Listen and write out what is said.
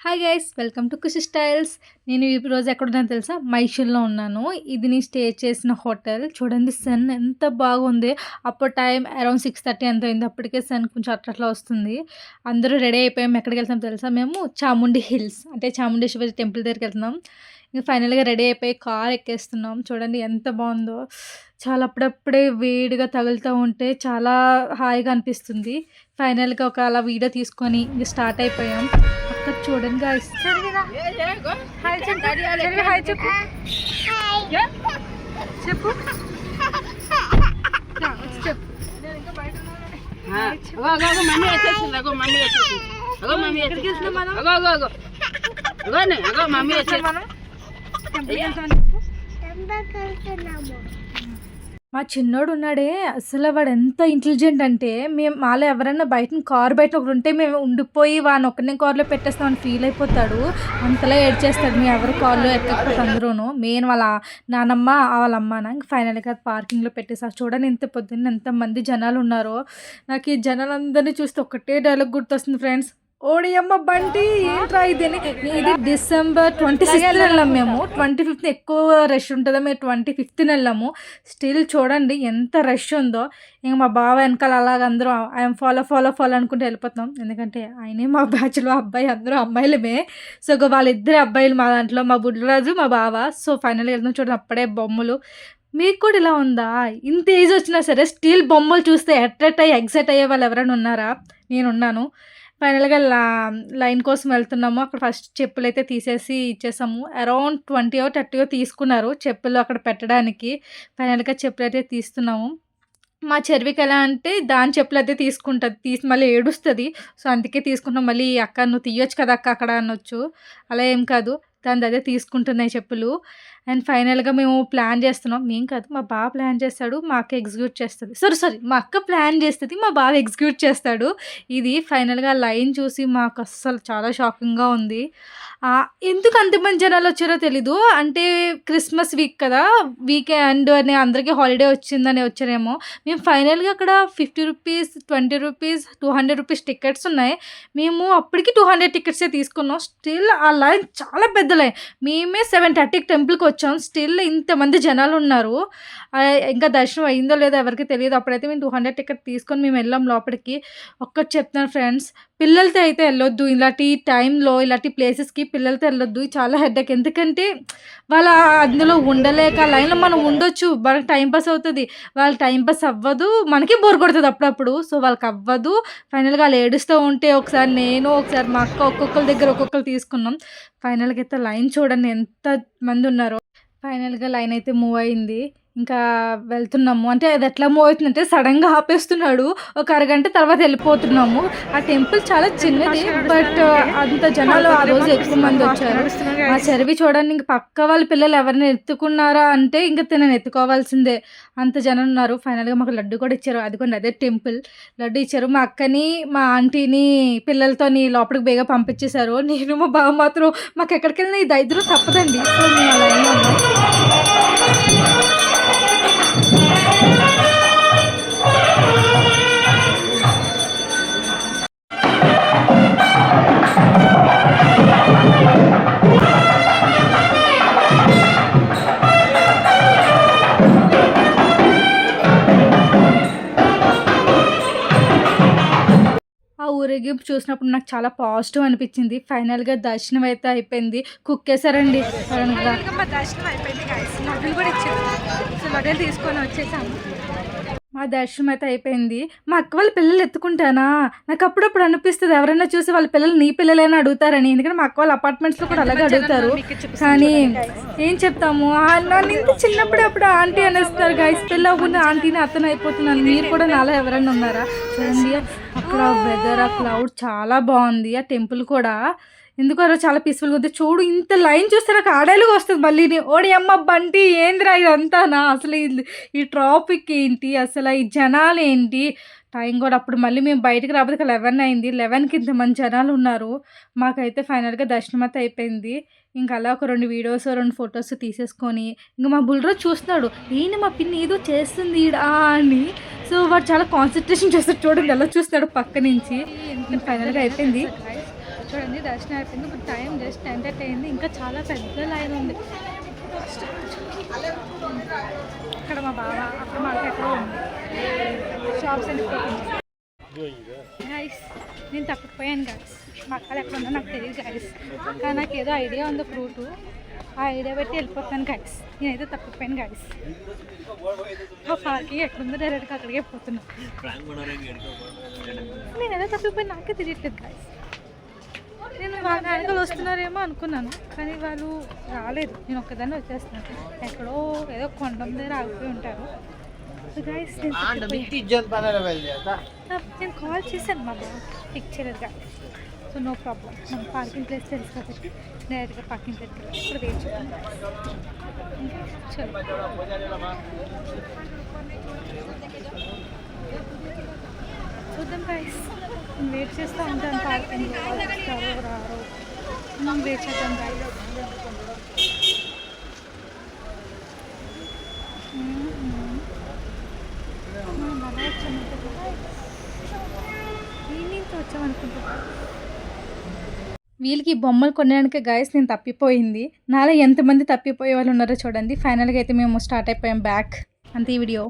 Hi guys, welcome to Khushi styles. నేను ఈరోజు ఎక్కడున్నానో తెలుసా? మైసూర్లో ఉన్నాను. ఇది నేను స్టే చేసిన హోటల్. చూడండి సన్ ఎంత బాగుంది. అప్పుడు టైం అరౌండ్ 6:30 ఎంత అయింది. అప్పటికే సన్ కొంచెం అట్లా వస్తుంది. అందరూ రెడీ అయిపోయాం. ఎక్కడికి వెళ్తాం తెలుసా? మేము చాముండి హిల్స్ అంటే చాముండేశ్వరి టెంపుల్ దగ్గరికి వెళ్తున్నాం. ఇంక ఫైనల్గా రెడీ అయిపోయి కార్ ఎక్కేస్తున్నాం. చూడండి ఎంత బాగుందో. చాలా అప్పుడప్పుడే వేడిగా తగులుతూ ఉంటే చాలా హాయిగా అనిపిస్తుంది. ఫైనల్గా ఒక అలా వీడియో తీసుకొని ఇంక స్టార్ట్ అయిపోయాం. అక్కడ చూడండి గాయ్స్. హాయ్ చెప్పు. చెప్పు మా చిన్నోడు ఉన్నాడే, అసలు వాడు ఎంత ఇంటెలిజెంట్ అంటే మేము మాలో ఎవరైనా కారు బయట ఒకటి ఉంటే మేము ఉండిపోయి వాడిని ఒక్కనే కారులో పెట్టేస్తామని ఫీల్ అయిపోతాడు. అంతలా ఏడ్చేస్తాడు మేము ఎవరి కారులో ఎక్కకపోతే అందరూను. మెయిన్ వాళ్ళ నానమ్మ వాళ్ళ అమ్మ ఫైనల్గా పార్కింగ్లో పెట్టేసారు. చూడండి ఎంత పొద్దున్న ఎంతమంది జనాలు ఉన్నారో. నాకు ఈ జనాలందరినీ చూస్తే ఒకటే డైలాగ్ గుర్తొస్తుంది ఫ్రెండ్స్. ఓడియమ్మ బంటి ఏంట్రా ఇది December 26th వెళ్ళాము మేము. 25th ఎక్కువ రష్ ఉంటుందో మేము 25th వెళ్ళాము. స్టిల్ చూడండి ఎంత రష్ ఉందో. ఇంక మా బావ వెనకాల అలాగ అందరూ ఐఎమ్ ఫాలో అనుకుంటూ వెళ్ళిపోతున్నాం. ఎందుకంటే ఆయనే మా బ్యాచ్లో అబ్బాయి, అందరూ అమ్మాయిలమే. సో వాళ్ళిద్దరే అబ్బాయిలు మా దాంట్లో, మా బుడ్డరాజు మా బావ. సో ఫైనల్గా వెళ్తున్నాం. చూడండి అప్పుడే బొమ్మలు. మీకు కూడా ఇలా ఉందా? ఇంత ఏజ్ వచ్చినా సరే స్టిల్ బొమ్మలు చూస్తే అట్రాక్ట్ అయ్యి ఎగ్జైట్ అయ్యే వాళ్ళు ఎవరైనా ఉన్నారా? నేనున్నాను. ఫైనల్గా లైన్ కోసం వెళ్తున్నాము. అక్కడ ఫస్ట్ చెప్పులు అయితే తీసేసి ఇచ్చేసాము. అరౌండ్ 20 or 30 తీసుకున్నారు చెప్పులు అక్కడ పెట్టడానికి. ఫైనల్గా చెప్పులు అయితే తీస్తున్నాము. మా చెర్వికి ఎలా అంటే దాని చెప్పులు అయితే తీసుకుంటుంది, తీసి మళ్ళీ ఏడుస్తుంది. సో అందుకే తీసుకుంటాం. మళ్ళీ అక్క నువ్వు తీయొచ్చు కదా అక్క అక్కడ అనొచ్చు. అలా ఏం కాదు, దాని అదే తీసుకుంటున్నాయి చెప్పులు. అండ్ ఫైనల్గా మేము ప్లాన్ చేస్తున్నాం. మేము కాదు, మా బావ ప్లాన్ చేస్తాడు, మా అక్క ఎగ్జిక్యూట్ చేస్తుంది. సారీ మా అక్క ప్లాన్ చేస్తుంది, మా బావ ఎగ్జిక్యూట్ చేస్తాడు. ఇది ఫైనల్గా లైన్ చూసి మాకు అస్సలు చాలా షాకింగ్గా ఉంది. ఎందుకు అంతమంది జనాలు వచ్చారో తెలీదు. అంటే క్రిస్మస్ వీక్ కదా, వీకెండ్ అని అందరికీ హాలిడే వచ్చిందని వచ్చారేమో. మేము ఫైనల్గా అక్కడ 50 రూపీస్, 20 రూపీస్, 200 రూపీస్ టికెట్స్ ఉన్నాయి. మేము అప్పటికి 200 టికెట్సే తీసుకున్నాం. స్టిల్ ఆ లైన్ చాలా పెద్ద లైన్. మేమే 7:30కి టెంపుల్కి వచ్చాం. స్టిల్ ఇంతమంది జనాలు ఉన్నారు. ఇంకా దర్శనం అయిందో లేదో ఎవరికి తెలియదు. అప్పుడైతే మేము 200 టికెట్ తీసుకొని మేము వెళ్ళాం లోపలికి. ఒక్కటి చెప్తాను ఫ్రెండ్స్, పిల్లలతో అయితే వెళ్ళొద్దు. ఇలాంటి టైంలో ఇలాంటి ప్లేసెస్కి పిల్లలతో వెళ్ళొద్దు. చాలా హెడ్ఏక్. ఎందుకంటే వాళ్ళ అందులో ఉండలేక లైన్లో మనం ఉండొచ్చు, మనకి టైంపాస్ అవుతుంది. వాళ్ళ టైంపాస్ అవ్వదు, మనకి బోర్ కొడుతుంది అప్పుడప్పుడు. సో వాళ్ళకి అవ్వదు. ఫైనల్గా వాళ్ళు ఏడుస్తూ ఉంటే ఒకసారి నేను, ఒకసారి మా అక్క ఒక్కొక్కరి దగ్గర ఒక్కొక్కరు తీసుకున్నాం. ఫైనల్గా అయితే లైన్ చూడండి ఎంత మంది ఉన్నారో. ఫైనల్గా లైన్ అయితే మూవ్ అయింది. ఇంకా వెళ్తున్నాము. అంటే అది ఎట్లా మూవ్ అవుతుందంటే సడన్గా ఆపేస్తున్నాడు. ఒక అరగంట తర్వాత వెళ్ళిపోతున్నాము. ఆ టెంపుల్ చాలా చిన్నది, బట్ అంత జనాలు ఆ రోజు ఎక్కువ మంది వచ్చారు. ఆ చెరువి చూడండి. ఇంక పక్క వాళ్ళ పిల్లలు ఎవరైనా ఎత్తుకున్నారా అంటే ఇంకా తినని ఎత్తుకోవాల్సిందే, అంత జనం ఉన్నారు. ఫైనల్గా మాకు లడ్డు కూడా ఇచ్చారు. అదిగోండి అదే టెంపుల్. లడ్డు ఇచ్చారు. మా అక్కని మా ఆంటీని పిల్లలతోని లోపలికి బేగా పంపించేశారు. నేను మా బావ మాత్రం మాకు ఎక్కడికి వెళ్ళినా ఈ దరిద్రం తప్పదండి. సో మేము అలా ఉన్నాము. ఊరేగింపు చూసినప్పుడు నాకు చాలా పాజిటివ్ అనిపించింది. ఫైనల్గా దర్శనం అయితే అయిపోయింది. కుక్కేశారండి. మా దర్శనం అయిపోయింది గాయ్స్. లడ్డూలు కూడా ఇచ్చారు. సో లడ్డూలు తీసుకొని వచ్చేసాము. మా దర్శనం అయితే అయిపోయింది. మా అక్క వాళ్ళ పిల్లలు ఎత్తుకుంటానా, నాకు అప్పుడప్పుడు అనిపిస్తుంది ఎవరైనా చూసి వాళ్ళ పిల్లలు నీ పిల్లలైనా అడుగుతారని. ఎందుకంటే మా అక్క వాళ్ళ అపార్ట్మెంట్స్లో కూడా అలాగే అడుగుతారు. కానీ ఏం చెప్తాము, నన్ను ఇంత చిన్నప్పుడే అప్పుడు ఆంటీ అనేస్తారు గాయస్. పిల్ల అవ్వకుండా ఆంటీని అతను అయిపోతున్నాను. మీరు కూడా నాలా ఎవరైనా ఉన్నారా? చూడండి అక్కడ వెదర్, ఆ క్లౌడ్ చాలా బాగుంది. ఆ టెంపుల్ కూడా ఎందుకో చాలా పీస్ఫుల్గా ఉంది. చూడు ఇంత లైన్ చూస్తే నాకు ఆడేలుగా వస్తుంది. మళ్ళీ ఓడి అమ్మ బంటి ఏంద్రా ఇదంతానా? అసలు ఈ ట్రాఫిక్ ఏంటి, అసలు ఈ జనాలు ఏంటి? టైం కూడా అప్పుడు మళ్ళీ మేము బయటకు రాబోతే 11 అయింది. 11కి ఇంతమంది జనాలు ఉన్నారు. మాకైతే ఫైనల్గా దర్శనం అయితే అయిపోయింది. ఇంకా అలా ఒక 2 వీడియోస్ 2 ఫొటోస్ తీసేసుకొని ఇంకా మా బుల్రోజు చూస్తున్నాడు, ఏంటి మా పిన్ని ఏదో చేస్తుంది అని. సో వాడు చాలా కాన్సన్ట్రేషన్ చేస్తాడు. చూడండి ఎలా చూస్తున్నాడు పక్క నుంచి. ఫైనల్గా అయిపోయింది. చూడండి దర్శనం అయిపోయింది. ఇప్పుడు టైం జస్ట్ 10:30 అయింది. ఇంకా చాలా పెద్ద లైన్ ఉంది. ఇక్కడ మా బావ, అక్కడ మా అక్క ఎక్కడో ఉంది. షాప్స్ అన్ని గైస్ నేను తప్పిపోయాను గైస్. మా అక్కలు ఎక్కడ ఉందో నాకు తెలియదు గైస్. కానీ నాకు ఏదో ఐడియా ఉంది ఒక రూటు. ఆ ఐడియా పెట్టి వెళ్ళిపోతాను గైస్. నేనైతే తప్పిపోయాను గైస్. ఆ పార్కింగ్ ఎక్కడుందో డైరెక్ట్గా అక్కడికే పోతున్నాను. నేనేదో తప్పిపోయి నాకే తెలియట్లేదు గైస్. నేను వాళ్ళ వెనకాల వస్తున్నారేమో అనుకున్నాను, కానీ వాళ్ళు రాలేదు. నేను ఒక్కదాన్ని వచ్చేస్తున్నాను. ఎక్కడో ఏదో కొండ దగ్గర ఆగిపోయి ఉంటారు. సో గైస్ నేను కాల్ చేశాను మా బాబు, పిక్ చేయలేదు గైస్. సో నో ప్రాబ్లం, మనం పార్కింగ్ ప్లేస్ తెలుసు కాబట్టి డైరెక్ట్గా పార్కింగ్ ప్లేస్కి వెళ్ళి ఇప్పుడు వెయిట్ చేద్దాం. చూద్దాం గైస్. నేను వెయిట్ చేస్తూ ఉంటాను పార్కింగ్లో. వస్తారో రారో మనం వెయిట్ చేద్దాం గైస్. మనం అలా వచ్చామంటే ఈవినింగ్తో వచ్చామనుకుంటా. వీళ్ళకి బొమ్మలు కొనడానికి గైస్ నేను తప్పిపోయింది. నాలో ఎంతమంది తప్పిపోయే వాళ్ళు ఉన్నారో చూడండి. ఫైనల్గా అయితే మేము స్టార్ట్ అయిపోయాం బ్యాక్. అంతే ఈ వీడియో.